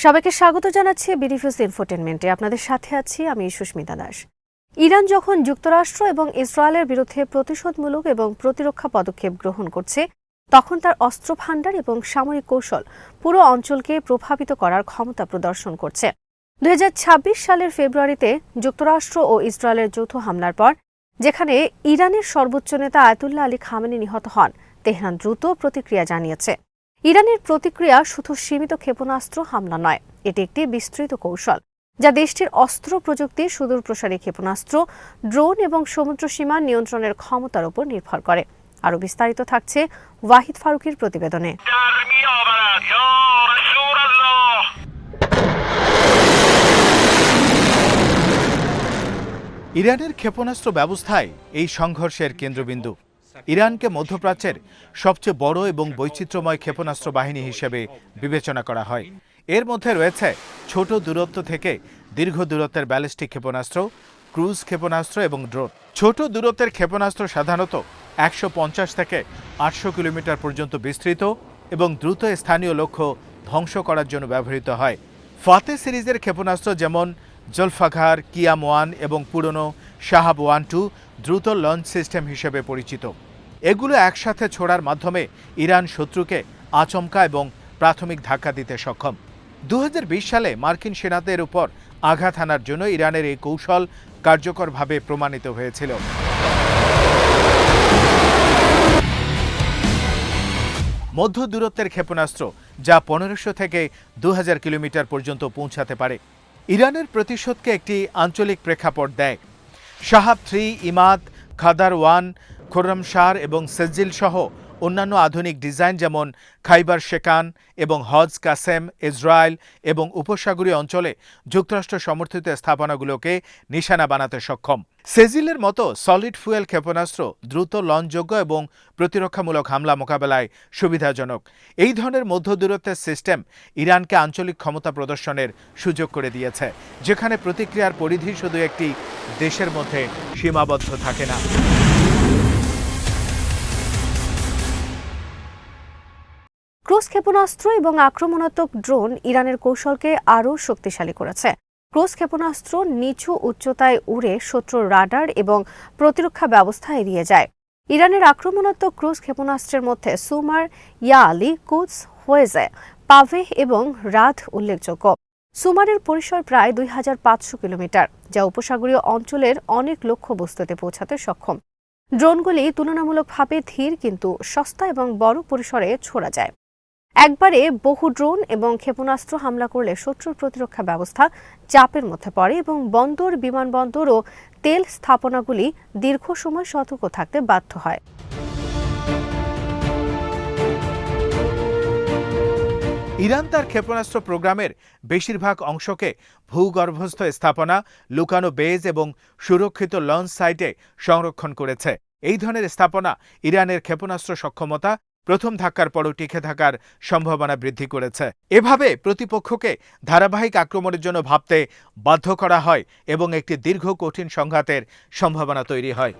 সবাইকে স্বাগত জানাচ্ছি বিডিফিউজ ইনফোটেনমেন্টে। আপনাদের সাথে আছি আমি সুস্মিতা দাস। ইরান যখন যুক্তরাষ্ট্র এবং ইসরায়েলের বিরুদ্ধে প্রতিশোধমূলক এবং প্রতিরক্ষা পদক্ষেপ গ্রহণ করছে, তখন তার অস্ত্র ভান্ডার এবং সামরিক কৌশল পুরো অঞ্চলকে প্রভাবিত করার ক্ষমতা প্রদর্শন করছে। 2026 সালের ফেব্রুয়ারিতে যুক্তরাষ্ট্র ও ইসরায়েলের যৌথ হামলার পর, যেখানে ইরানের সর্বোচ্চ নেতা আয়াতুল্লাহ আলী খামেনি নিহত হন, তেহরান দ্রুত প্রতিক্রিয়া জানিয়েছে। ইরানের প্রতিক্রিয়া শুধু সীমিত ক্ষেপণাস্ত্র হামলা নয়, এটি একটি বিস্তৃত কৌশল যা দেশটির অস্ত্র প্রযুক্তি, সুদূর প্রসারী ক্ষেপণাস্ত্র, ড্রোন এবং সমুদ্র সীমা নিয়ন্ত্রণের ক্ষমতার উপর নির্ভর করে। আরও বিস্তারিত থাকছে ওয়াহিদ ফারুকির প্রতিবেদনে। ইরানের ক্ষেপণাস্ত্র ব্যবস্থায় এই সংঘর্ষের কেন্দ্রবিন্দু। ইরানকে মধ্যপ্রাচ্যের সবচেয়ে বড় এবং বৈচিত্র্যময় ক্ষেপণাস্ত্র বাহিনী হিসেবে বিবেচনা করা হয়। এর মধ্যে রয়েছে ছোট দূরত্ব থেকে দীর্ঘ দূরত্বের ব্যালিস্টিক ক্ষেপণাস্ত্র, ক্রুজ ক্ষেপণাস্ত্র এবং ড্রোন। ছোট দূরত্বের ক্ষেপণাস্ত্র সাধারণত 150 থেকে 800 কিলোমিটার পর্যন্ত বিস্তৃত এবং দ্রুত স্থানীয় লক্ষ্য ধ্বংস করার জন্য ব্যবহৃত হয়। ফাতে সিরিজের ক্ষেপণাস্ত্র যেমন জলফাঘার, কিয়াম-1 এবং পুরনো শাহাব-1-2 দ্রুত লঞ্চ সিস্টেম হিসেবে পরিচিত। এগুলো একসাথে ছোড়ার মাধ্যমে ইরান শত্রুকে আচমকা এবং প্রাথমিক ধাক্কা দিতে সক্ষম। 2020 সালে মার্কিন সেনাদের উপর আঘাত হানার জন্য ইরানের এই কৌশল কার্যকরভাবে প্রমাণিত হয়েছিল। মধ্য দূরত্বের ক্ষেপণাস্ত্র যা 1500 থেকে 2000 কিলোমিটার পর্যন্ত পৌঁছাতে পারে, ইরানের প্রতিশোধকে একটি আঞ্চলিক প্রেক্ষাপট দেয়। শাহাব-3, ইমাদ, খাদার-1, খোররমশার এবং সেজিল সহ অন্যান্য আধুনিক ডিজাইন যেমন খাইবার শেকান এবং হজ কাসেম ইসরায়েল এবং উপসাগরীয় অঞ্চলে যুক্তরাষ্ট্র সমর্থিত স্থাপনাগুলোকে নিশানা বানাতে সক্ষম। সেজিলের মতো সলিড ফুয়েল ক্ষেপণাস্ত্র দ্রুত লঞ্চযোগ্য এবং প্রতিরক্ষামূলক হামলা মোকাবেলায় সুবিধাজনক। এই ধরনের মধ্য দূরত্বের সিস্টেম ইরানকে আঞ্চলিক ক্ষমতা প্রদর্শনের সুযোগ করে দিয়েছে, যেখানে প্রতিক্রিয়ার পরিধি শুধু একটি দেশের মধ্যে সীমাবদ্ধ থাকে না। ক্রুজ ক্ষেপণাস্ত্র এবং আক্রমণাত্মক ড্রোন ইরানের কৌশলকে আরও শক্তিশালী করেছে। ক্রুজ ক্ষেপণাস্ত্র নিচু উচ্চতায় উড়ে শত্রুর রাডার এবং প্রতিরক্ষা ব্যবস্থা এড়িয়ে যায়। ইরানের আক্রমণাত্মক ক্রুজ ক্ষেপণাস্ত্রের মধ্যে সুমার, ইয়া আলী, কুদস, হোয়েজে, পাভেহ এবং রাদ উল্লেখযোগ্য। সুমারের পরিসর প্রায় 2500 কিলোমিটার, যা উপসাগরীয় অঞ্চলের অনেক লক্ষ্যবস্তুতে পৌঁছাতে সক্ষম। ড্রোনগুলি তুলনামূলকভাবে ধীর কিন্তু সস্তা এবং বড় পরিসরে ছোড়া যায়। একবারে বহু ড্রোন এবং ক্ষেপণাস্ত্র হামলা করলে শত্রুর প্রতিরক্ষা ব্যবস্থা চাপের মধ্যে পড়ে এবং বন্দর, বিমানবন্দর ও তেল স্থাপনাগুলি দীর্ঘ সময় সতর্ক থাকতে বাধ্য হয়। ইরান তার ক্ষেপণাস্ত্র প্রোগ্রামের বেশিরভাগ অংশকে ভূগর্ভস্থ স্থাপনা, লুকানো বেজ এবং সুরক্ষিত লঞ্চ সাইটে সংরক্ষণ করেছে। এই ধরনের স্থাপনা ইরানের ক্ষেপণাস্ত্র সক্ষমতা প্রথম ধাক্কার পরও টিকে থাকার সম্ভাবনা বৃদ্ধি করেছে। এভাবে প্রতিপক্ষকে ধারাবাহিক আক্রমণের জন্য ভাবতে বাধ্য করা হয় এবং একটি দীর্ঘ কঠিন সংঘাতের সম্ভাবনা তৈরি হয়।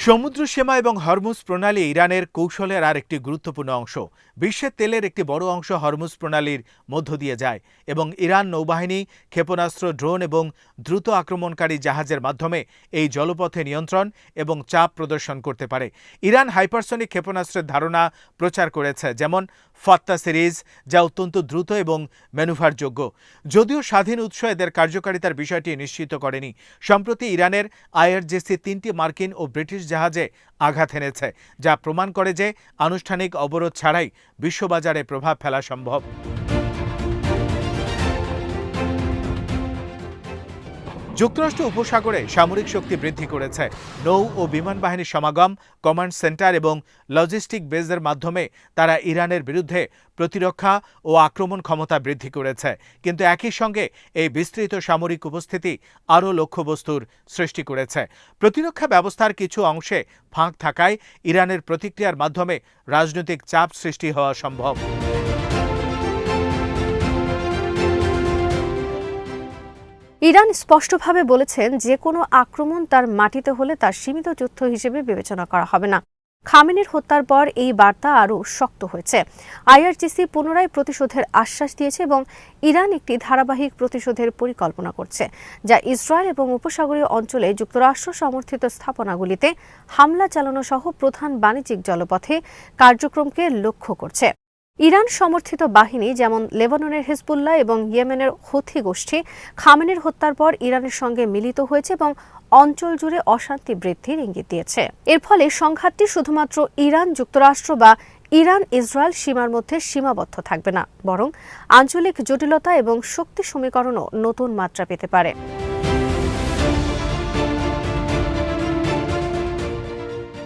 সমুদ্র সীমা এবং হরমুজ প্রণালী ইরানের কৌশলের আর একটি গুরুত্বপূর্ণ অংশ। বিশ্বের তেলের একটি বড় অংশ হরমুজ প্রণালীর মধ্য দিয়ে যায় এবং ইরান নৌবাহিনী ক্ষেপণাস্ত্র, ড্রোন এবং দ্রুত আক্রমণকারী জাহাজের মাধ্যমে এই জলপথে নিয়ন্ত্রণ এবং চাপ প্রদর্শন করতে পারে। ইরান হাইপারসনিক ক্ষেপণাস্ত্রের ধারণা প্রচার করেছে, যেমন ফাত্তা সিরিজ, যা অত্যন্ত দ্রুত এবং ম্যানুভারযোগ্য। যদিও স্বাধীন উৎস এদের কার্যকারিতার বিষয়টি নিশ্চিত করেনি। সম্প্রতি ইরানের IRGC 3টি মার্কিন ও ব্রিটিশ জাহাজে আঘাত এনেছে, যা প্রমাণ করে যে আনুষ্ঠানিক অবরোধ ছাড়াই বিশ্ববাজারে প্রভাব ফেলা সম্ভব। যুক্তরাষ্ট্র উপসাগরে সামরিক শক্তি বৃদ্ধি করেছে। নৌ ও বিমান বাহিনীর সমাগম, কমান্ড সেন্টার এবং লজিস্টিক বেজের মাধ্যমে তারা ইরানের বিরুদ্ধে প্রতিরক্ষা ও আক্রমণ ক্ষমতা বৃদ্ধি করেছে। কিন্তু একই সঙ্গে এই বিস্তৃত সামরিক উপস্থিতি আরও লক্ষ্যবস্তুর সৃষ্টি করেছে। প্রতিরক্ষা ব্যবস্থার কিছু অংশে ফাঁক থাকায় ইরানের প্রতিক্রিয়ার মাধ্যমে রাজনৈতিক চাপ সৃষ্টি হওয়া সম্ভব। ইরান স্পষ্টভাবে বলেছেন যে কোনো আক্রমণ তার মাটিতে হলে তার সীমিত যুদ্ধ হিসেবে বিবেচনা করা হবে না, খামেনির হত্যার পর এই বার্তা আরও শক্ত হয়েছে। আইআরজিসি পুনরায় প্রতিশোধের আশ্বাস দিয়েছে এবং ইরান একটি ধারাবাহিক প্রতিশোধের পরিকল্পনা করছে, যা ইসরায়েল এবং উপসাগরীয় অঞ্চলে যুক্তরাষ্ট্র সমর্থিত স্থাপনাগুলিতে হামলা চালানো সহ প্রধান বাণিজ্যিক জলপথে কার্যক্রমকে লক্ষ্য করছে। ইরান সমর্থিত বাহিনী যেমন লেবাননের হিজবুল্লাহ এবং ইয়েমেনের হুথি গোষ্ঠী খামেনির হত্যার পর ইরানের সঙ্গে মিলিত হয়েছে এবং অঞ্চল জুড়ে অশান্তি বৃদ্ধির ইঙ্গিত দিয়েছে। এর ফলে সংঘাতটি শুধুমাত্র ইরান যুক্তরাষ্ট্র বা ইরান ইসরায়েল সীমার মধ্যে সীমাবদ্ধ থাকবে না, বরং আঞ্চলিক জটিলতা এবং শক্তি সমীকরণও নতুন মাত্রা পেতে পারে।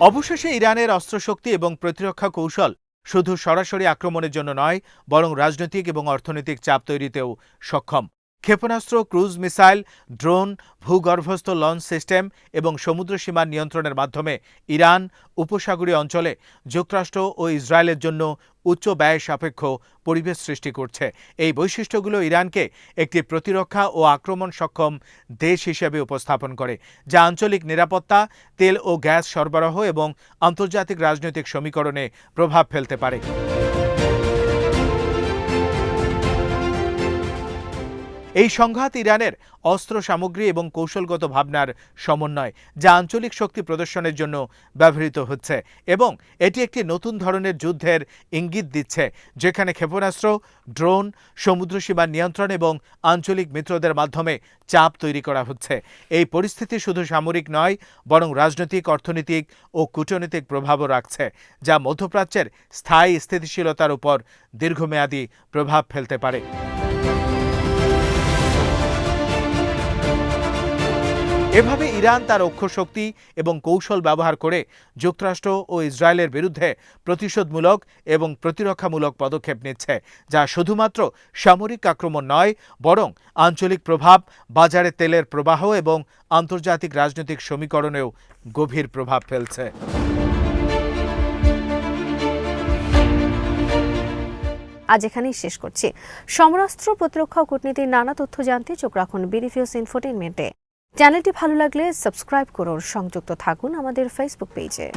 অবশেষে ইরানের অস্ত্রশক্তি এবং প্রতিরক্ষা কৌশল শুধু সরাসরি আক্রমণের জন্য নয়, বরং রাজনৈতিক এবং অর্থনৈতিক চাপ তৈরিতেও সক্ষম। ক্ষেপণাস্ত্র, ক্রুজ মিসাইল, ড্রোন, ভূগর্ভস্থ লঞ্চ সিস্টেম এবং সমুদ্র সীমার নিয়ন্ত্রণের মাধ্যমে ইরান উপসাগরীয় অঞ্চলে যুক্তরাষ্ট্র ও ইসরায়েলের জন্য উচ্চ ব্যয় সাপেক্ষ পরিবেশ সৃষ্টি করছে। এই বৈশিষ্ট্যগুলো ইরানকে একটি প্রতিরক্ষা ও আক্রমণ সক্ষম দেশ হিসেবে উপস্থাপন করে, যা আঞ্চলিক নিরাপত্তা, তেল ও গ্যাস সরবরাহ এবং আন্তর্জাতিক রাজনৈতিক সমীকরণে প্রভাব ফেলতে পারে। এই সংঘাত ইরানের অস্ত্র সামগ্রী এবং কৌশলগত ভাবনার সমন্বয়, যা আঞ্চলিক শক্তি প্রদর্শনের জন্য ব্যবহৃত হচ্ছে, এবং এটি একটি নতুন ধরনের যুদ্ধের ইঙ্গিত দিচ্ছে, যেখানে ক্ষেপণাস্ত্র, ড্রোন, সমুদ্রসীমার নিয়ন্ত্রণ এবং আঞ্চলিক মিত্রদের মাধ্যমে চাপ তৈরি করা হচ্ছে। এই পরিস্থিতি শুধু সামরিক নয়, বরং রাজনৈতিক, অর্থনৈতিক ও কূটনৈতিক প্রভাবও রাখছে, যা মধ্যপ্রাচ্যের স্থায়ী স্থিতিশীলতার উপর দীর্ঘমেয়াদী প্রভাব ফেলতে পারে। এভাবে ইরান তার অক্ষশক্তি এবং কৌশল ব্যবহার করে যুক্তরাষ্ট্র ও ইসরায়েলের বিরুদ্ধে প্রতিশোধমূলক এবং প্রতিরক্ষামূলক পদক্ষেপ নিচ্ছে, যা শুধুমাত্র সামরিক আক্রমণ নয়, বরং আঞ্চলিক প্রভাব, বাজারে তেলের প্রবাহ এবং আন্তর্জাতিক রাজনৈতিক সমীকরণেও গভীর প্রভাব ফেলছে। আজ এখানেই শেষ করছি। সমরাস্ত্র, প্রতিরক্ষা ও কূটনীতির নানা তথ্য জানতে চোখ রাখুন বিডিনিউজ ইনফোটেইনমেন্টে। চ্যানেলটি ভালো লাগলে সাবস্ক্রাইব করুন, সংযুক্ত থাকুন আমাদের ফেসবুক পেজে।